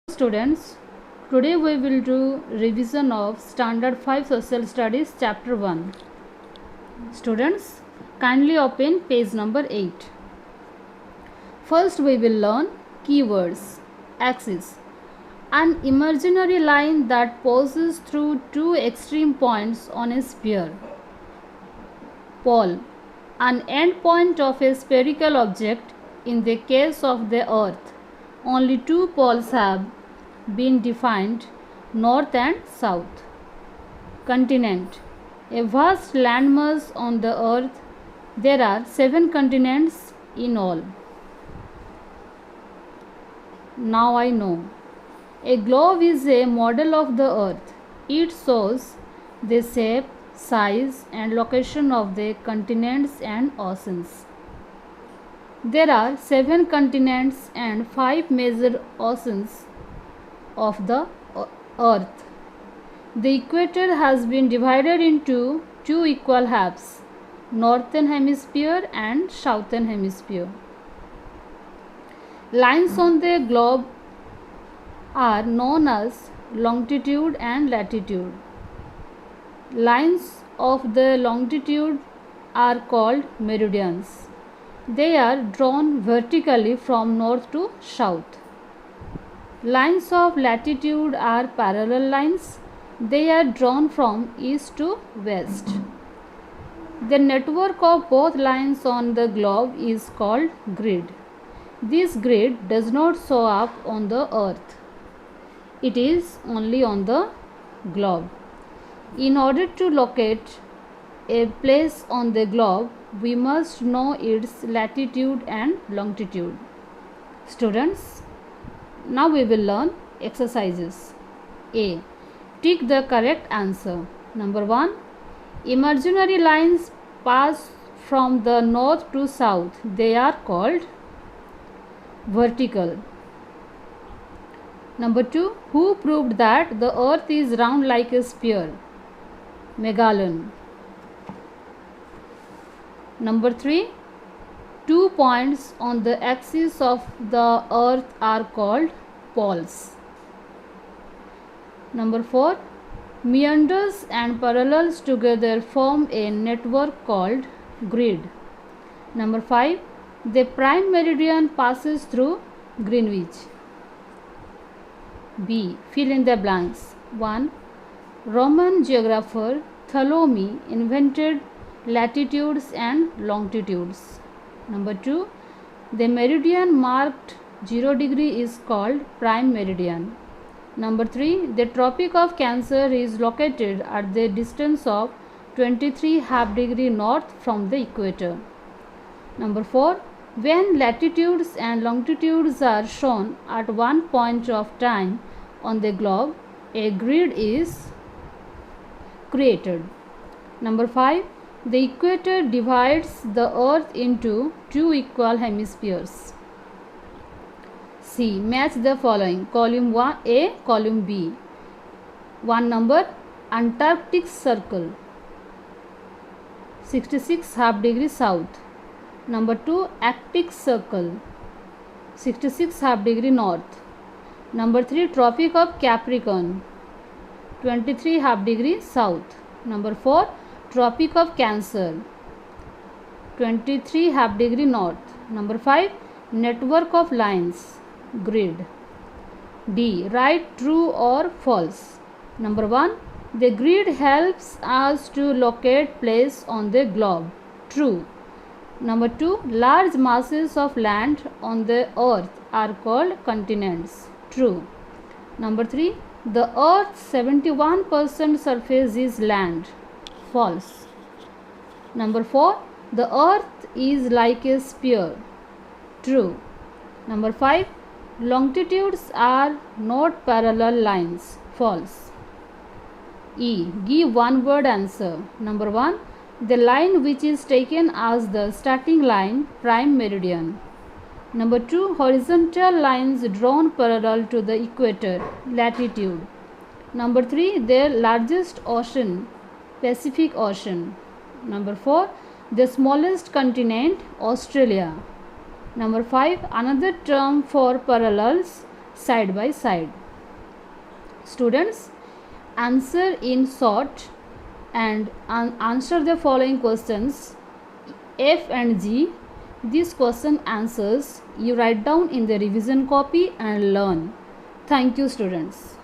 Students, today we will do revision of Standard 5 Social Studies Chapter 1. Students, kindly open page number 8. First we will learn keywords. Axis, an imaginary line that passes through two extreme points on a sphere. Pole, an end point of a spherical object. In the case of the Earth, only two poles have been defined, north and south. Continent, a vast landmass on the earth. There are 7 continents in all. Now I know. A globe is a model of the earth. It shows the shape, size and location of the continents and oceans. There are 7 continents and 5 major oceans of the earth. The equator has been divided into two equal halves, northern hemisphere and southern hemisphere. Lines on the globe are known as longitude and latitude. Lines of the longitude are called meridians. They are drawn vertically from north to south. Lines of latitude are parallel lines. They are drawn from east to west. The network of both lines on the globe is called grid. This grid does not show up on the earth. It is only on the globe. In order to locate a place on the globe, we must know its latitude and longitude. Students, now we will learn exercises. A. Tick the correct answer. Number 1. Imaginary lines pass from the north to south. They are called vertical. Number 2. Who proved that the earth is round like a sphere? Magellan. Number 3. 2 points on the axis of the earth are called poles. Number 4. Meanders and parallels together form a network called grid. Number 5. The prime meridian passes through Greenwich. B. Fill in the blanks. 1. Roman geographer Ptolemy invented latitudes and longitudes. Number 2. The meridian marked 0 degree is called prime meridian. Number 3. The Tropic of Cancer is located at the distance of 23 half degree north from the equator. Number 4. When latitudes and longitudes are shown at one point of time on the globe, a grid is created. Number 5. The equator divides the earth into two equal hemispheres. C. Match the following. Column 1 A, column B. 1 number, Antarctic Circle, 66 half degree south. Number 2, Arctic Circle, 66 half degree north. Number 3, Tropic of Capricorn, 23 half degree south. Number 4, Tropic of Cancer, 23 half degree north. Number 5, network of lines, grid. D. Write true or false. Number 1, the grid helps us to locate place on the globe. True. Number 2, large masses of land on the earth are called continents. True. Number 3, the earth's 71% surface is land. False. Number 4, the earth is like a sphere. True. Number 5, longitudes are not parallel lines. False. E. Give one word answer. Number 1, the line which is taken as the starting line, prime meridian. Number 2, horizontal lines drawn parallel to the equator, latitude. Number 3, the largest ocean, Pacific Ocean. Number 4, the smallest continent, Australia. Number 5, another term for parallels, side by side. Students, answer in short and answer the following questions F and G. These question answers you write down in the revision copy and learn. Thank you, students.